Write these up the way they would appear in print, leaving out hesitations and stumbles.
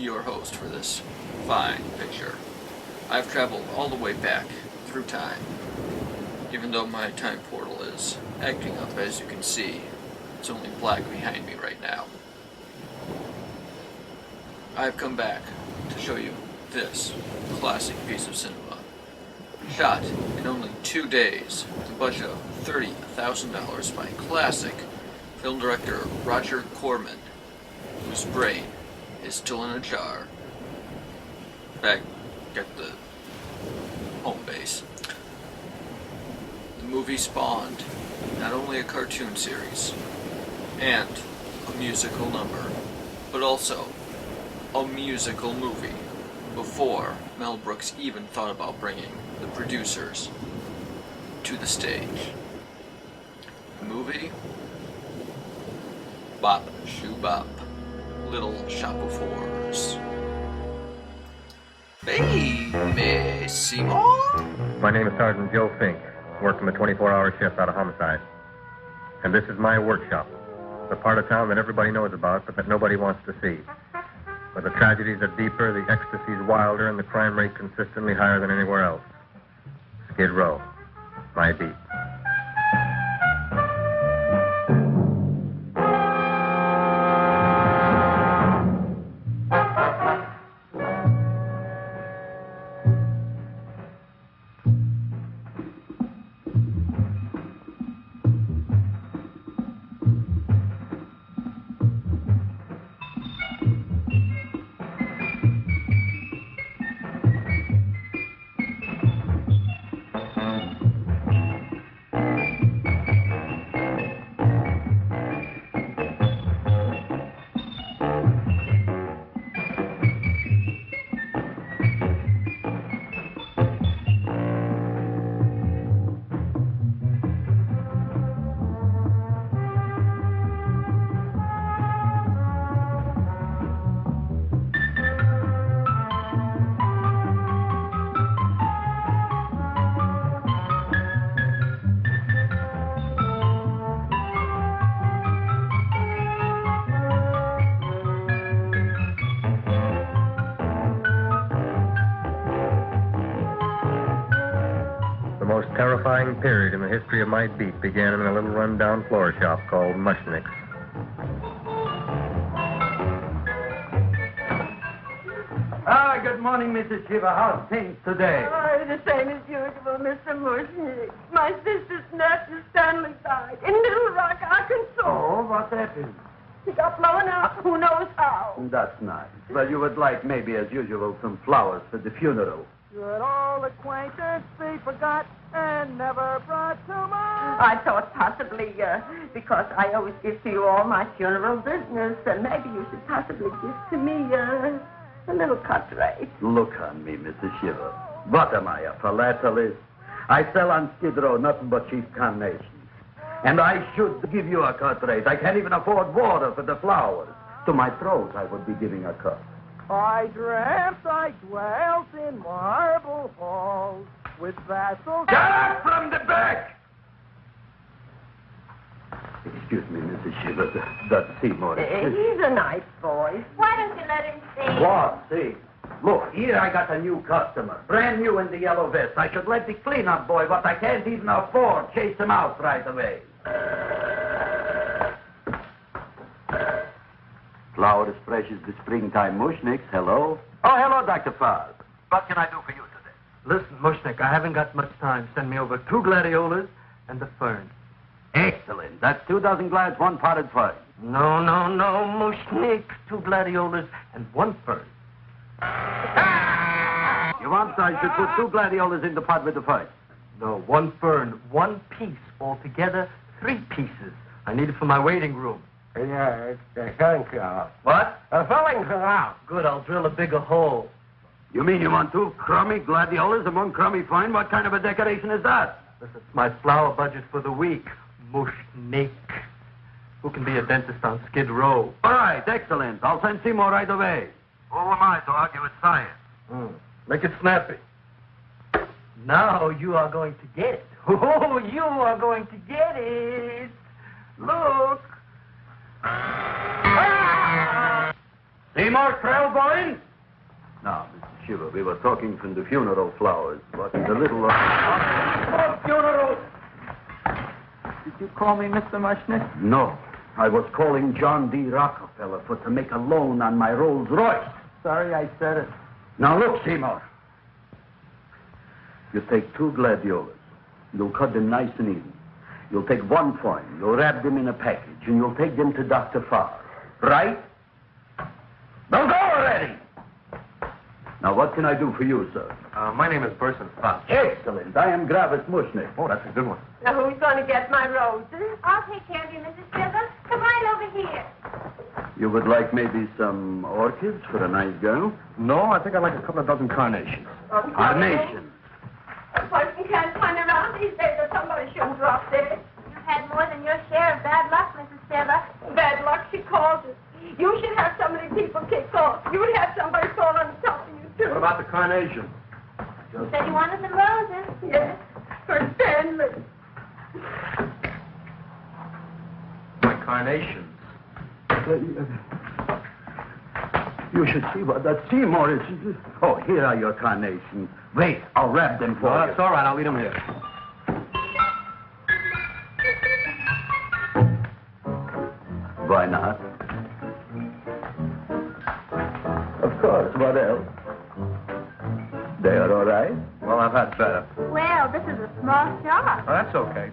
your host for this fine picture. I've traveled all the way back through time, even though my time portal is acting up, as you can see. It's only black behind me right now. I've come back to show you this classic piece of cinema. Shot in only 2 days with a budget of $30,000 by classic film director Roger Corman, whose brain is still in a jar back at the home base. The movie spawned not only a cartoon series and a musical number, but also a musical movie before Mel Brooks even thought about bringing the producers to the stage. The movie, Bop Shoo Bop, Little Shop of Horrors. Baby, Simon? My name is Sergeant Joe Fink, working a 24-hour shift out of homicide. And this is my workshop, the part of town that everybody knows about, but that nobody wants to see. Where the tragedies are deeper, the ecstasy's wilder, and the crime rate consistently higher than anywhere else. Skid Row, my beat. The most terrifying period in the history of my beat began in a little run-down floor shop called Mushnick's. Good morning, Mrs. Shiva. How's things today? Oh, the same as usual, Mr. Mushnick. My sister's nephew Stanley died in Little Rock, Arkansas. Oh, what happened? He got blown up. Who knows how? That's nice. Well, you would like, maybe as usual, some flowers for the funeral. Should all acquaintance be forgot and never brought to mind? I thought possibly, because I always give to you all my funeral business, maybe you should possibly give to me, a little cut rate. Look on me, Mrs. Shiva. What am I, a philatelist? I sell on Skid Row nothing but cheap carnations. And I should give you a cut rate. I can't even afford water for the flowers. To my throat, I would be giving a cut. I dreamt I dwelt in marble halls with vassals... Get up from the back! Excuse me, Mrs. Shiva, that's Seymour. He's a nice boy. Why don't you let him see? What? See? Look, here I got a new customer. Brand new in the yellow vest. I should let the cleanup boy, but I can't even afford chase him out right away. Flower as fresh as the springtime Mushnicks. Hello? Oh, hello, Dr. Faz. What can I do for you today? Listen, Mushnick, I haven't got much time. Send me over 2 gladiolas and a fern. Excellent. That's 2 dozen glads, 1 potted fern. No, Mushnick. 2 gladiolas and 1 fern. You want I should put 2 gladiolas in the pot with the fern? No, 1 fern, 1 piece. Altogether, 3 pieces. I need it for my waiting room. Yeah, thank you. What? Filling her out. Good, I'll drill a bigger hole. You mean you want 2 crummy gladiolas and 1 crummy fern? What kind of a decoration is that? Listen, it's my flower budget for the week. Mushnick. Who can be a dentist on Skid Row? All right, excellent. I'll send Seymour right away. Who am I to argue with science? Make it snappy. Now you are going to get it. Oh, you are going to get it. Look. Seymour? Krellbein? Now, Mr. Shiver, we were talking from the funeral flowers, but the little... Funeral! Did you call me Mr. Mushnick? No, I was calling John D. Rockefeller to make a loan on my Rolls Royce. Sorry I said it. Now, look, Seymour. You take 2 gladiolas. You'll cut them nice and even. You'll take 1 coin. You'll wrap them in a package, and you'll take them to Dr. Farr. Right? Now go already! Now, what can I do for you, sir? My name is Burson Fox. Excellent. I am Gravis Mushnick. Oh, that's a good one. Now, who's going to get my roses? I'll take care of you, Mrs. Silver. Come right over here. You would like maybe some orchids for a nice girl? No, I think I'd like a couple of dozen carnations. Carnations. A person can't find around these days that somebody shouldn't drop dead. You've had more than your share of bad luck, Mrs. Silver. Bad luck, she calls it. You should have so many people kicked off. You would have somebody fall on top of you, too. What about the carnations? You said you wanted some roses. Yes, for Stanley. My carnations. You should see what that Seymour is. Oh, here are your carnations. Wait, I'll wrap them for No, you. that's all right. I'll leave them here. Why not? Of course, what else? They are all right? Well, I've had better. Well, this is a small shop. Oh, that's okay.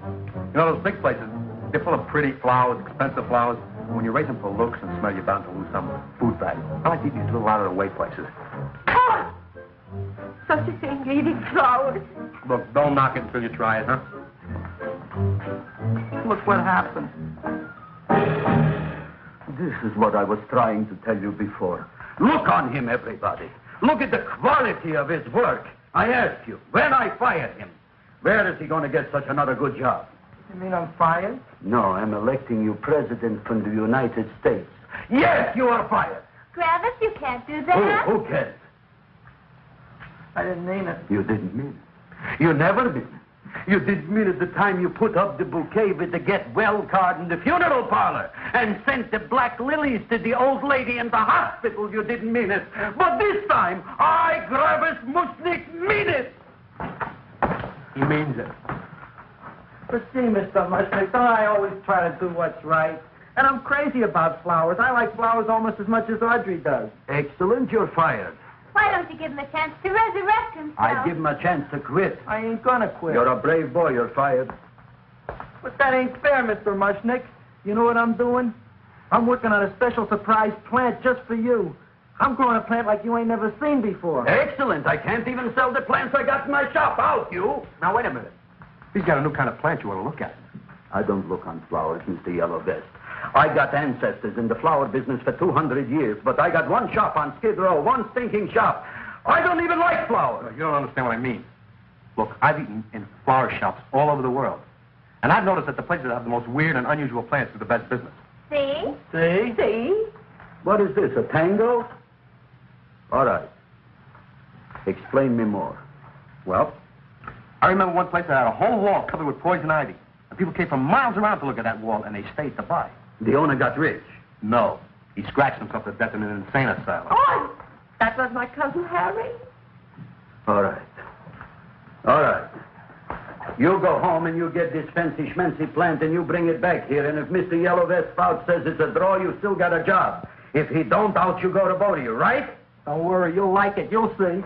You know, those big places, they're full of pretty flowers, expensive flowers. When you raise them for looks and smell, you're bound to lose some food value. I like to eat these little out-of-the-way places. Oh! Such a thing, eating flowers. Look, don't knock it until you try it, huh? Look what happened. This is what I was trying to tell you before. Look on him, everybody. Look at the quality of his work. I ask you, when I fired him, where is he going to get such another good job? You mean I'm fired? No, I'm electing you president from the United States. Yes, you are fired. Gravis, you can't do that. Who cares? I didn't mean it. You didn't mean it. You never mean it. You didn't mean it the time you put up the bouquet with the get well card in the funeral parlor and sent the black lilies to the old lady in the hospital. You didn't mean it. But this time, I, Gravis Mushnick, mean it. He means it. But see, Mr. Mushnick, don't I always try to do what's right? And I'm crazy about flowers. I like flowers almost as much as Audrey does. Excellent, you're fired. Why don't you give him a chance to resurrect himself? I give him a chance to quit. I ain't gonna quit. You're a brave boy, you're fired. But that ain't fair, Mr. Mushnick. You know what I'm doing? I'm working on a special surprise plant just for you. I'm growing a plant like you ain't never seen before. Excellent. I can't even sell the plants I got in my shop. Out, you. Now, wait a minute. He's got a new kind of plant you want to look at. I don't look on flowers, Mr. Yellow Vest. I got ancestors in the flower business for 200 years, but I got one shop on Skid Row, one stinking shop. I don't even like flowers. You don't understand what I mean. Look, I've eaten in flower shops all over the world. And I've noticed that the places that have the most weird and unusual plants do the best business. See? See? See? What is this, a tango? All right. Explain me more. Well, I remember one place that had a whole wall covered with poison ivy. And people came from miles around to look at that wall, and they stayed to buy. The owner got rich. No. He scratched himself to death in an insane asylum. Oh! That was my cousin Harry. All right. All right. You go home and you get this fancy schmancy plant and you bring it back here. And if Mr. Yellow Vest Spout says it's a draw, you still got a job. If he don't, out you go to Bodie, right? Don't worry, you'll like it. You'll see.